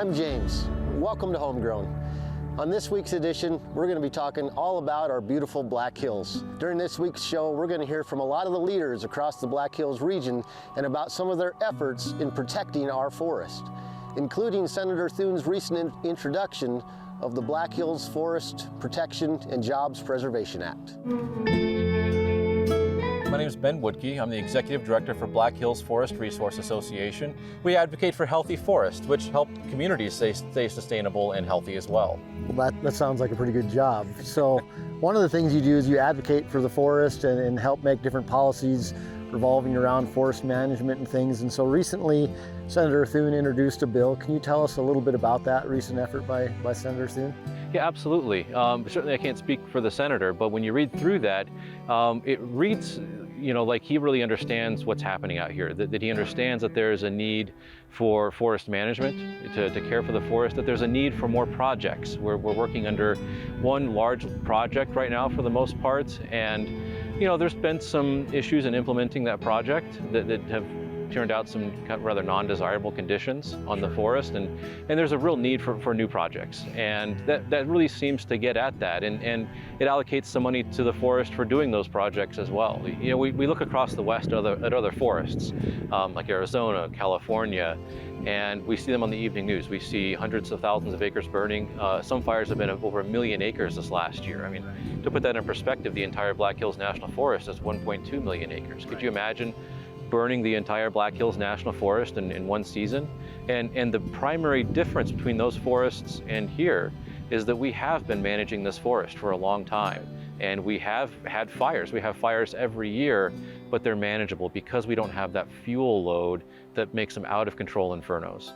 I'm James. Welcome to Homegrown. On this week's edition, we're going to be talking all about our beautiful Black Hills. During this week's show, we're going to hear from a lot of the leaders across the Black Hills region and about some of their efforts in protecting our forest, including Senator Thune's recent introduction of the Black Hills Forest Protection and Jobs Preservation Act. My name is Ben Woodkey. I'm the Executive Director for Black Hills Forest Resource Association. We advocate for healthy forests, which help communities stay sustainable and healthy as well. Well, that sounds like a pretty good job. So one of the things you do is you advocate for the forest and help make different policies revolving around forest management and things. And so recently, Senator Thune introduced a bill. Can you tell us a little bit about that recent effort by Senator Thune? Yeah, absolutely. Certainly I can't speak for the senator, but when you read through that, it reads, like he really understands what's happening out here, that he understands that there is a need for forest management, to care for the forest, that there's a need for more projects. We're working under one large project right now for the most part, and there's been some issues in implementing that project that have turned out some rather non-desirable conditions on the forest, and there's a real need for new projects, and that really seems to get at that, and it allocates some money to the forest for doing those projects as well. We look across the West at other forests, like Arizona, California, and we see them on the evening news. We see hundreds of thousands of acres burning. Some fires have been over 1 million acres this last year. I mean, to put that in perspective, the entire Black Hills National Forest is 1.2 million acres. Could you imagine burning the entire Black Hills National Forest in one season? And the primary difference between those forests and here is that we have been managing this forest for a long time. And we have had fires. We have fires every year, but they're manageable because we don't have that fuel load that makes them out of control infernos.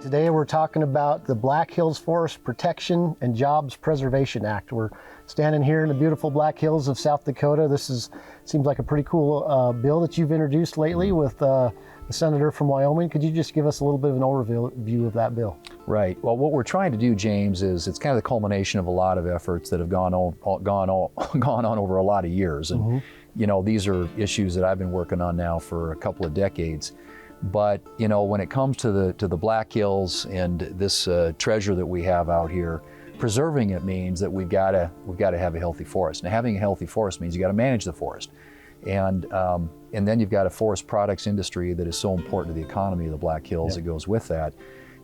Today we're talking about the Black Hills Forest Protection and Jobs Preservation Act. We're standing here in the beautiful Black Hills of South Dakota. This seems like a pretty cool bill that you've introduced lately with the senator from Wyoming. Could you just give us a little bit of an overview of that bill? Right. Well, what we're trying to do, James, is it's kind of the culmination of a lot of efforts that have gone on over a lot of years. And these are issues that I've been working on now for a couple of decades. But when it comes to the Black Hills and this treasure that we have out here, preserving it means that we've got to have a healthy forest. Now, having a healthy forest means you got to manage the forest, and then you've got a forest products industry that is so important to the economy of the Black Hills that goes with that.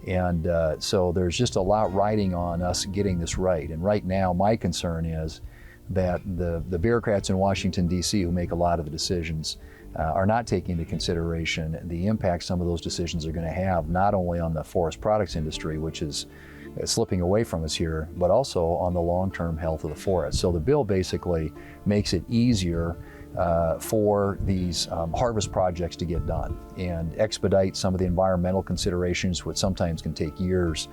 And so there's just a lot riding on us getting this right. And right now, my concern is that the bureaucrats in Washington, D.C., who make a lot of the decisions, are not taking into consideration the impact some of those decisions are going to have, not only on the forest products industry, which is slipping away from us here, but also on the long-term health of the forest. So the bill basically makes it easier for these harvest projects to get done and expedite some of the environmental considerations, which sometimes can take years.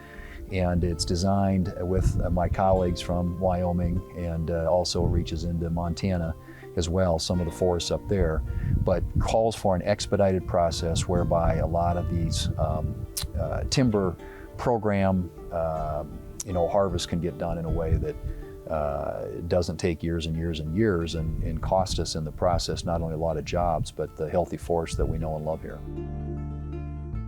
And it's designed with my colleagues from Wyoming, and also reaches into Montana as well, some of the forests up there, but calls for an expedited process whereby a lot of these timber program harvests can get done in a way that doesn't take years and years and years and cost us in the process not only a lot of jobs, but the healthy forest that we know and love here.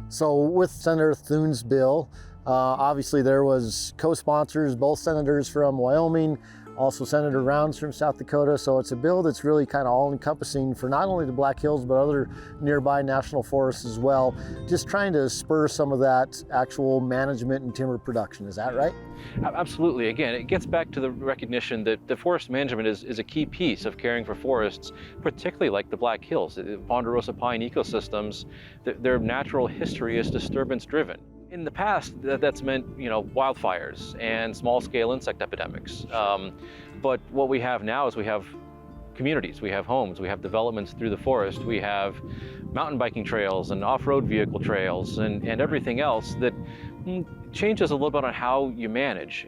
So with Senator Thune's bill, obviously there was co-sponsors, both senators from Wyoming, also Senator Rounds from South Dakota. So it's a bill that's really kind of all-encompassing for not only the Black Hills, but other nearby national forests as well. Just trying to spur some of that actual management and timber production. Is that right? Absolutely. Again, it gets back to the recognition that the forest management is a key piece of caring for forests, particularly like the Black Hills. Ponderosa pine ecosystems, their natural history is disturbance-driven. In the past, that's meant wildfires and small-scale insect epidemics. But what we have now is we have communities, we have homes, we have developments through the forest, we have mountain biking trails and off-road vehicle trails and everything else that changes a little bit on how you manage.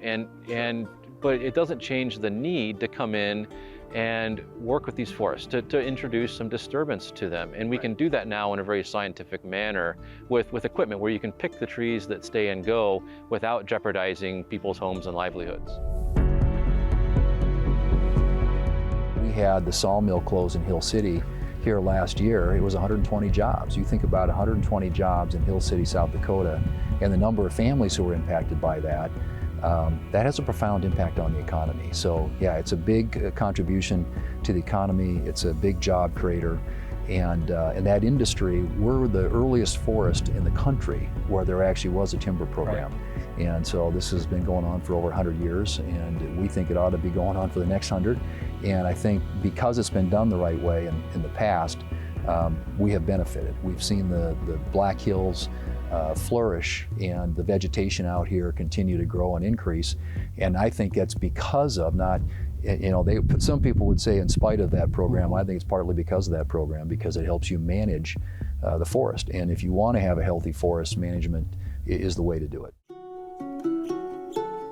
But it doesn't change the need to come in and work with these forests to introduce some disturbance to them. And we can do that now in a very scientific manner with equipment where you can pick the trees that stay and go without jeopardizing people's homes and livelihoods. We had the sawmill close in Hill City here last year, it was 120 jobs. You think about 120 jobs in Hill City, South Dakota, and the number of families who were impacted by that, that has a profound impact on the economy. So yeah, it's a big contribution to the economy. It's a big job creator. And in that industry, we're the earliest forest in the country where there actually was a timber program. Right. And so this has been going on for over 100 years, and we think it ought to be going on for the next 100. And I think because it's been done the right way in the past, we have benefited. We've seen the Black Hills flourish, and the vegetation out here continue to grow and increase. And I think that's because of not, some people would say in spite of that program. I think it's partly because of that program, because it helps you manage the forest. And if you want to have a healthy forest, management is the way to do it.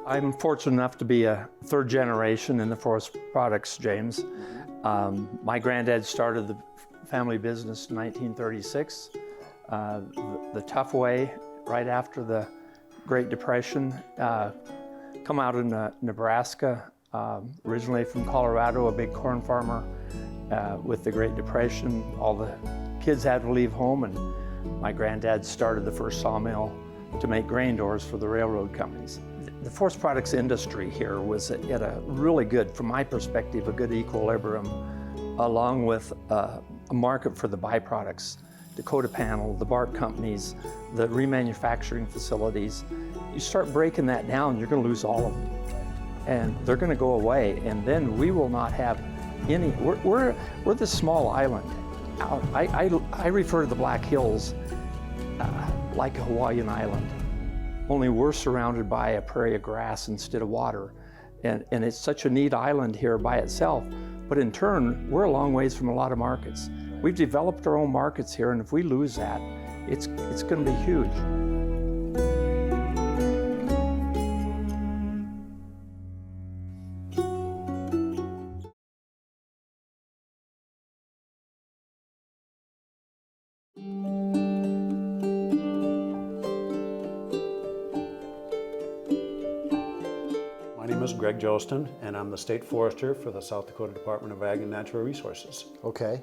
I'm fortunate enough to be a third generation in the forest products, James. My granddad started the family business in 1936, the tough way, right after the Great Depression. Come out in Nebraska, originally from Colorado, a big corn farmer. With the Great Depression, all the kids had to leave home, and my granddad started the first sawmill to make grain doors for the railroad companies. The forest products industry here was at a really good, from my perspective, a good equilibrium, along with a market for the byproducts, Dakota Panel, the bark companies, the remanufacturing facilities. You start breaking that down, you're going to lose all of them. And they're going to go away, and then we will not have any. We're this small island. I refer to the Black Hills like a Hawaiian island, only we're surrounded by a prairie of grass instead of water. And it's such a neat island here by itself, but in turn, we're a long ways from a lot of markets. We've developed our own markets here, and if we lose that, it's going to be huge. My name is Greg Jostin, and I'm the State Forester for the South Dakota Department of Ag and Natural Resources. Okay.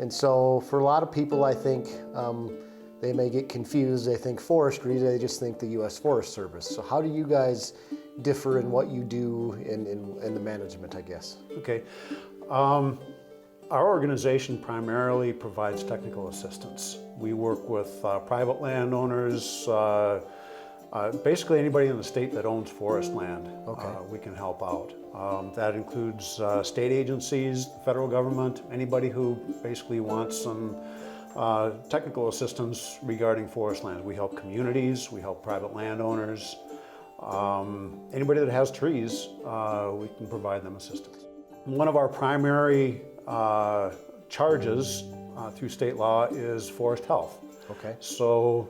And so for a lot of people, I think they may get confused. They think forestry, they just think the U.S. Forest Service. So how do you guys differ in what you do in the management, I guess? Okay. Our organization primarily provides technical assistance. We work with private landowners, basically anybody in the state that owns forest land. Okay. We can help out. That includes state agencies, the federal government, anybody who basically wants some technical assistance regarding forest land. We help communities, we help private landowners. Anybody that has trees, we can provide them assistance. One of our primary charges through state law is forest health. Okay. So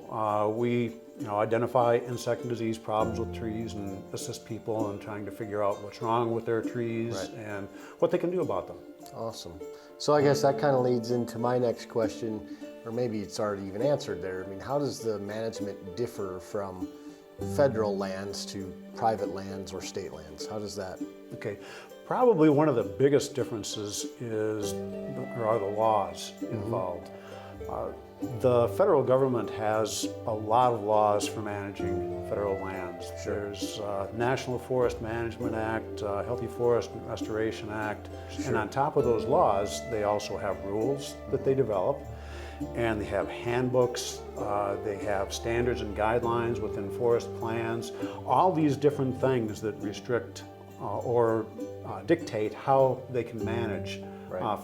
we identify insect and disease problems with trees and assist people in trying to figure out what's wrong with their trees. Right. And what they can do about them. Awesome. So I guess that kind of leads into my next question, or maybe it's already even answered there. I mean, how does the management differ from federal lands to private lands or state lands? How does that? Okay. Probably one of the biggest differences are the laws involved. The federal government has a lot of laws for managing federal lands. Sure. There's National Forest Management Act, Healthy Forest Restoration Act, sure. And on top of those laws, they also have rules that they develop, and they have handbooks, they have standards and guidelines within forest plans, all these different things that restrict or dictate how they can manage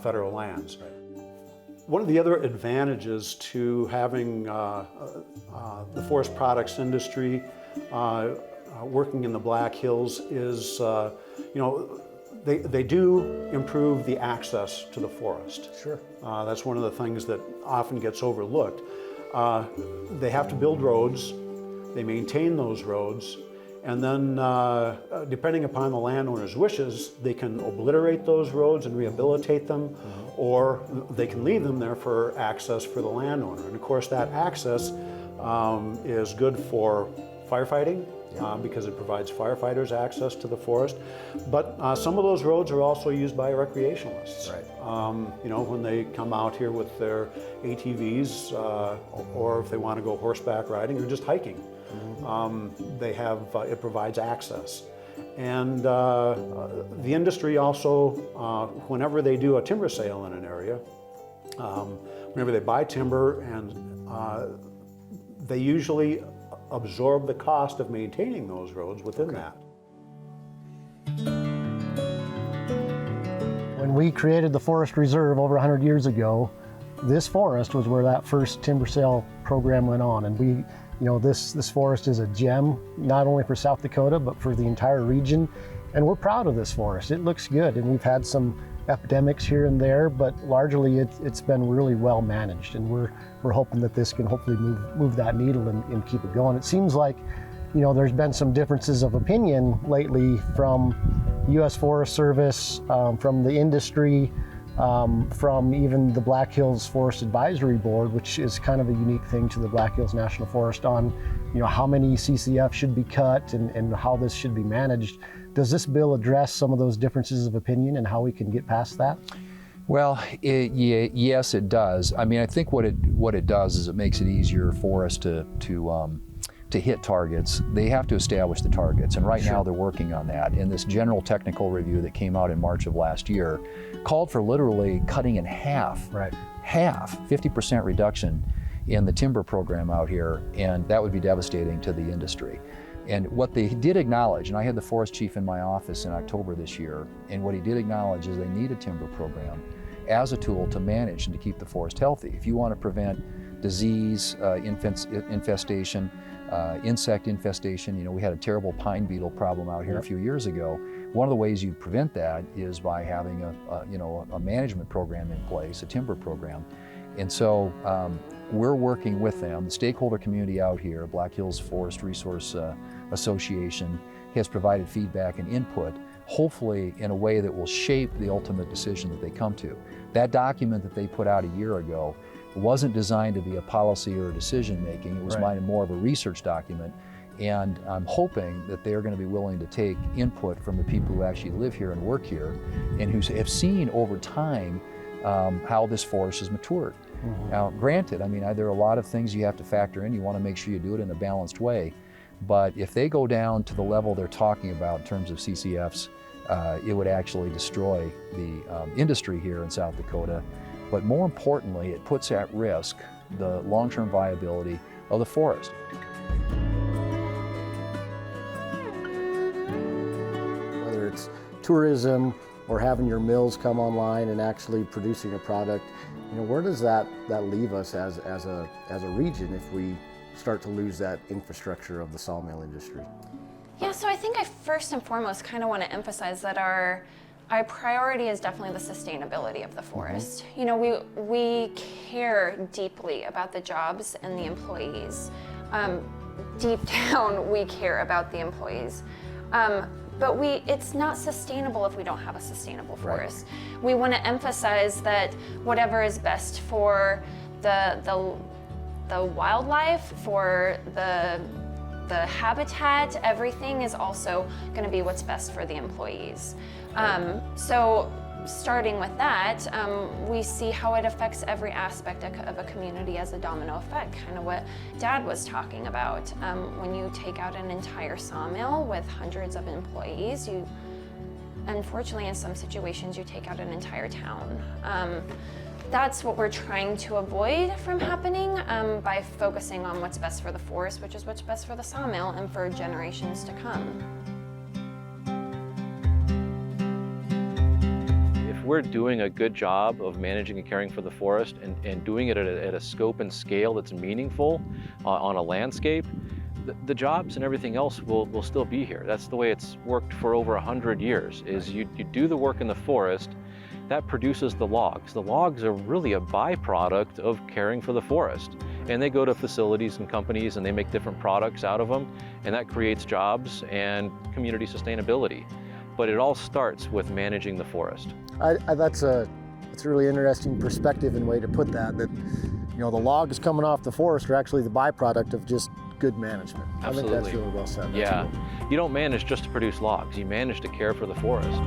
federal lands. Right. One of the other advantages to having the forest products industry working in the Black Hills is, they do improve the access to the forest. Sure. That's one of the things that often gets overlooked. They have to build roads, they maintain those roads, and then depending upon the landowner's wishes, they can obliterate those roads and rehabilitate them, or they can leave them there for access for the landowner. And of course that access is good for firefighting, because it provides firefighters access to the forest. But some of those roads are also used by recreationalists. Right. you know, when they come out here with their ATVs, or if they want to go horseback riding or just hiking. They have, it provides access. And the industry also, whenever they do a timber sale in an area, whenever they buy timber, and they usually absorb the cost of maintaining those roads within that. When we created the Forest Reserve over 100 years ago, this forest was where that first timber sale program went on. And we, you know, this forest is a gem, not only for South Dakota, but for the entire region. And we're proud of this forest. It looks good. And we've had some epidemics here and there, but largely it's been really well managed. And we're hoping that this can hopefully move that needle and keep it going. It seems like, you know, there's been some differences of opinion lately from U.S. Forest Service, from the industry, from even the Black Hills Forest Advisory Board, which is kind of a unique thing to the Black Hills National Forest, on, you know, how many CCF should be cut and how this should be managed. Does this bill address some of those differences of opinion and how we can get past that? Well, yes, it does. I mean, I think what it does is it makes it easier for us to hit targets. They have to establish the targets, and right now they're working on that. And this general technical review that came out in March of last year called for literally cutting in half, 50% reduction in the timber program out here, and that would be devastating to the industry. And what they did acknowledge, and I had the forest chief in my office in October this year, and what he did acknowledge is they need a timber program as a tool to manage and to keep the forest healthy. If you want to prevent disease, infestation, insect infestation, you know, we had a terrible pine beetle problem out here a few years ago. One of the ways you prevent that is by having a management program in place, a timber program. And so we're working with them. The stakeholder community out here, Black Hills Forest Resource Association, has provided feedback and input, hopefully in a way that will shape the ultimate decision that they come to. That document that they put out a year ago wasn't designed to be a policy or a decision making. It was more of a research document. And I'm hoping that they're going to be willing to take input from the people who actually live here and work here and who have seen over time how this forest has matured. Now, granted, I mean, there are a lot of things you have to factor in. You want to make sure you do it in a balanced way. But if they go down to the level they're talking about in terms of CCFs, it would actually destroy the industry here in South Dakota. But more importantly, it puts at risk the long-term viability of the forest. Whether it's tourism or having your mills come online and actually producing a product, you know, where does that leave us as a region if we start to lose that infrastructure of the sawmill industry? Yeah, so I think I first and foremost kind of want to emphasize that our priority is definitely the sustainability of the forest. You know, we care deeply about the jobs and the employees. Deep down, we care about the employees. But it's not sustainable if we don't have a sustainable forest. We want to emphasize that whatever is best for the wildlife, for the habitat, everything is also going to be what's best for the employees. So starting with that, we see how it affects every aspect of a community as a domino effect, kind of what Dad was talking about. When you take out an entire sawmill with hundreds of employees, unfortunately in some situations you take out an entire town. That's what we're trying to avoid from happening by focusing on what's best for the forest, which is what's best for the sawmill and for generations to come. If we're doing a good job of managing and caring for the forest and doing it at a scope and scale that's meaningful on a landscape, the jobs and everything else will still be here. That's the way it's worked for over 100 years, is you do the work in the forest, that produces the logs. The logs are really a byproduct of caring for the forest. And they go to facilities and companies and they make different products out of them, and that creates jobs and community sustainability. But it all starts with managing the forest. That's a really interesting perspective and way to put that, you know, the logs coming off the forest are actually the byproduct of just good management. Absolutely. I think that's really well said. Yeah, you don't manage just to produce logs, you manage to care for the forest.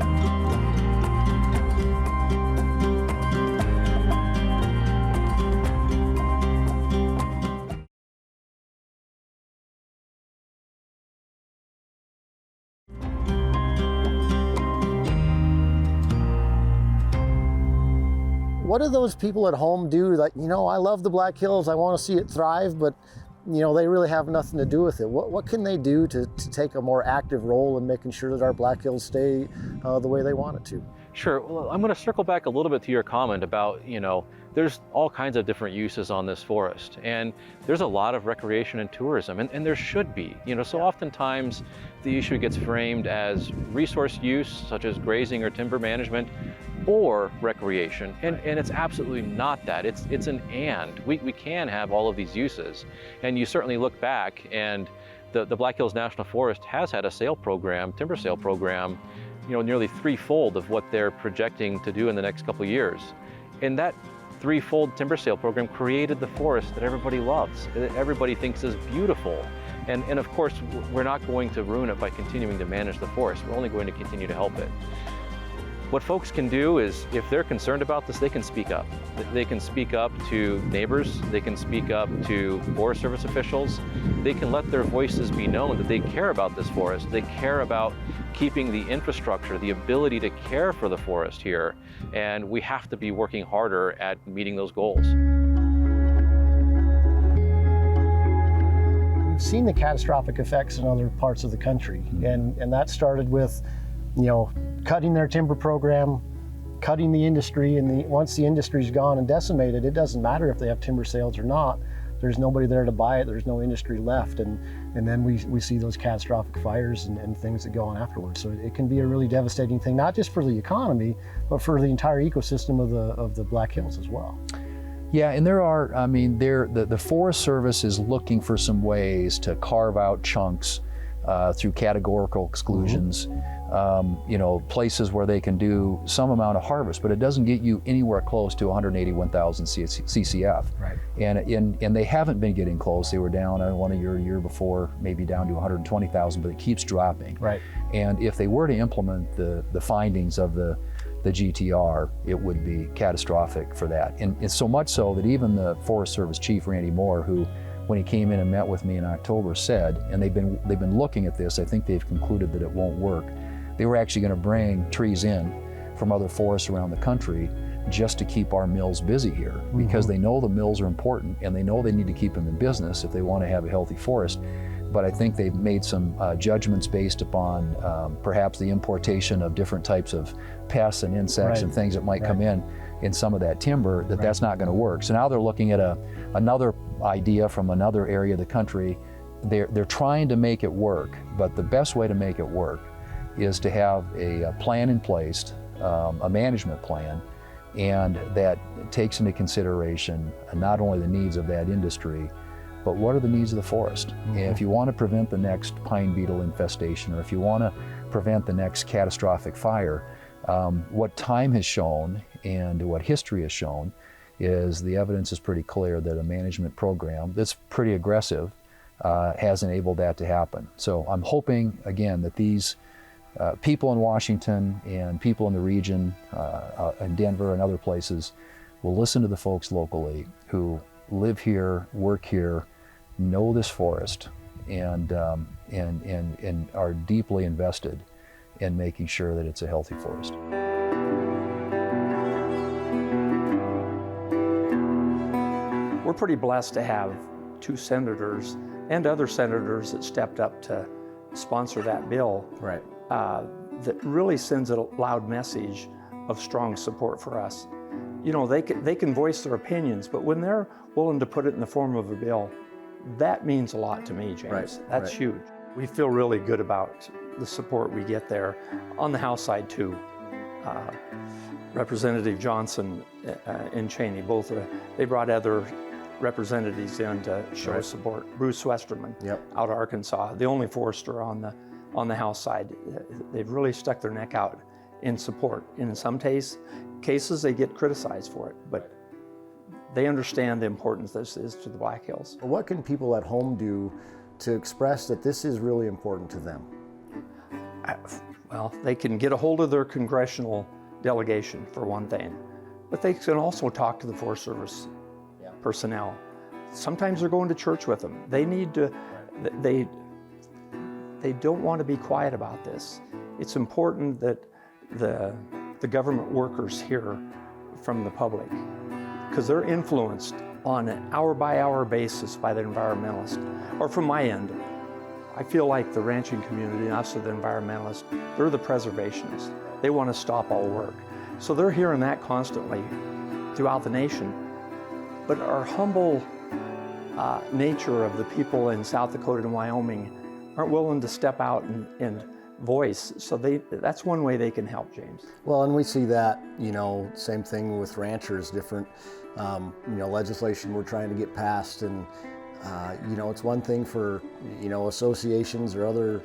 what do those people at home do? Like, you know, I love the Black Hills, I want to see it thrive, but you know, they really have nothing to do with it. What can they do to take a more active role in making sure that our Black Hills stay the way they want it to? Sure. Well, I'm going to circle back a little bit to your comment about, you know, there's all kinds of different uses on this forest, and there's a lot of recreation and tourism, and there should be. You know, so oftentimes the issue gets framed as resource use, such as grazing or timber management, or recreation, and it's absolutely not that. It's an and. We can have all of these uses, and you certainly look back, and the Black Hills National Forest has had a sale program, timber sale program, you know, nearly threefold of what they're projecting to do in the next couple of years. And that threefold timber sale program created the forest that everybody loves, that everybody thinks is beautiful. And of course, we're not going to ruin it by continuing to manage the forest. We're only going to continue to help it. What folks can do is, if they're concerned about this, they can speak up. They can speak up to neighbors, they can speak up to Forest Service officials, they can let their voices be known that they care about this forest, they care about keeping the infrastructure, the ability to care for the forest here, and we have to be working harder at meeting those goals. We've seen the catastrophic effects in other parts of the country, and that started with, you know, cutting their timber program, cutting the industry, and once the industry's gone and decimated, it doesn't matter if they have timber sales or not. There's nobody there to buy it, there's no industry left, and then we see those catastrophic fires and things that go on afterwards. So it can be a really devastating thing, not just for the economy, but for the entire ecosystem of the Black Hills as well. Yeah, and there are, I mean, the Forest Service is looking for some ways to carve out chunks through categorical exclusions, you know, places where they can do some amount of harvest, but it doesn't get you anywhere close to 181,000 CCF. Right. And they haven't been getting close. They were down, one year before, maybe down to 120,000, but it keeps dropping. Right. And if they were to implement the findings of the GTR, it would be catastrophic for that. And it's so much so that even the Forest Service Chief, Randy Moore, who when he came in and met with me in October, said, and they've been looking at this, I think they've concluded that it won't work. They were actually going to bring trees in from other forests around the country just to keep our mills busy here, because they know the mills are important and they know they need to keep them in business if they want to have a healthy forest. But I think they've made some judgments based upon perhaps the importation of different types of pests and insects and things that might come in some of that timber, that's not going to work. So now they're looking at another idea from another area of the country. They're trying to make it work, but the best way to make it work is to have a plan in place, a management plan, and that takes into consideration not only the needs of that industry, but what are the needs of the forest? And if you want to prevent the next pine beetle infestation, or if you want to prevent the next catastrophic fire, what time has shown and what history has shown is the evidence is pretty clear that a management program that's pretty aggressive has enabled that to happen. So I'm hoping, again, that these people in Washington and people in the region, in Denver and other places, will listen to the folks locally who live here, work here, know this forest, and are deeply invested in making sure that it's a healthy forest. We're pretty blessed to have two senators and other senators that stepped up to sponsor that bill. Right. That really sends a loud message of strong support for us. You know, they can voice their opinions, but when they're willing to put it in the form of a bill, that means a lot to me, James. Right, That's huge. We feel really good about the support we get there. On the House side too, Representative Johnson and Cheney, both, they brought other representatives in to show support. Bruce Westerman out of Arkansas, the only forester on the House side. They've really stuck their neck out in support. In some cases, they get criticized for it, but they understand the importance this is to the Black Hills. What can people at home do to express that this is really important to them? Well, they can get a hold of their congressional delegation, for one thing, but they can also talk to the Forest Service personnel. Sometimes they're going to church with them. They need to, they don't want to be quiet about this. It's important that the government workers hear from the public because they're influenced on an hour-by-hour basis by the environmentalist. Or from my end, I feel like the ranching community and us are the environmentalists, they're the preservationists. They want to stop all work. So they're hearing that constantly throughout the nation. But our humble nature of the people in South Dakota and Wyoming aren't willing to step out and voice. So that's one way they can help, James. Well, and we see that, same thing with ranchers, different, legislation we're trying to get passed. And, it's one thing for, associations or other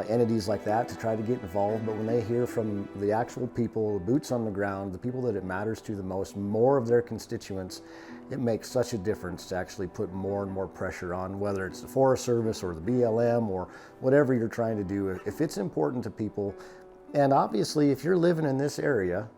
entities like that to try to get involved, but when they hear from the actual people, the boots on the ground, the people that it matters to the most, more of their constituents, it makes such a difference to actually put more and more pressure on, whether it's the Forest Service or the BLM or whatever you're trying to do. If it's important to people, and obviously if you're living in this area,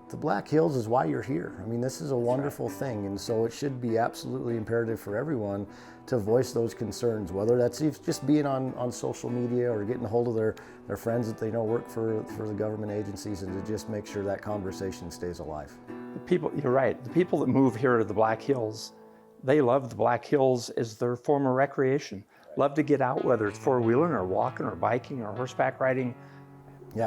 the Black Hills is why you're here. I mean, this is a wonderful thing, and so it should be absolutely imperative for everyone to voice those concerns, whether that's just being on social media or getting a hold of their friends that they know work for the government agencies, and to just make sure that conversation stays alive. The people, you're right, the people that move here to the Black Hills, they love the Black Hills as their form of recreation. Love to get out, whether it's four-wheeling or walking or biking or horseback riding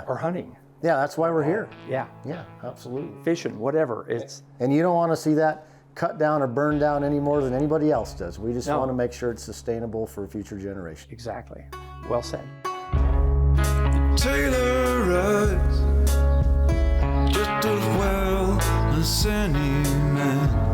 or hunting. Yeah, that's why we're here. Yeah. Yeah, absolutely. Fishing, whatever. And you don't want to see that cut down or burned down any more than anybody else does. We just No. want to make sure it's sustainable for future generations. Exactly. Well said. Taylor rides just as well as any man.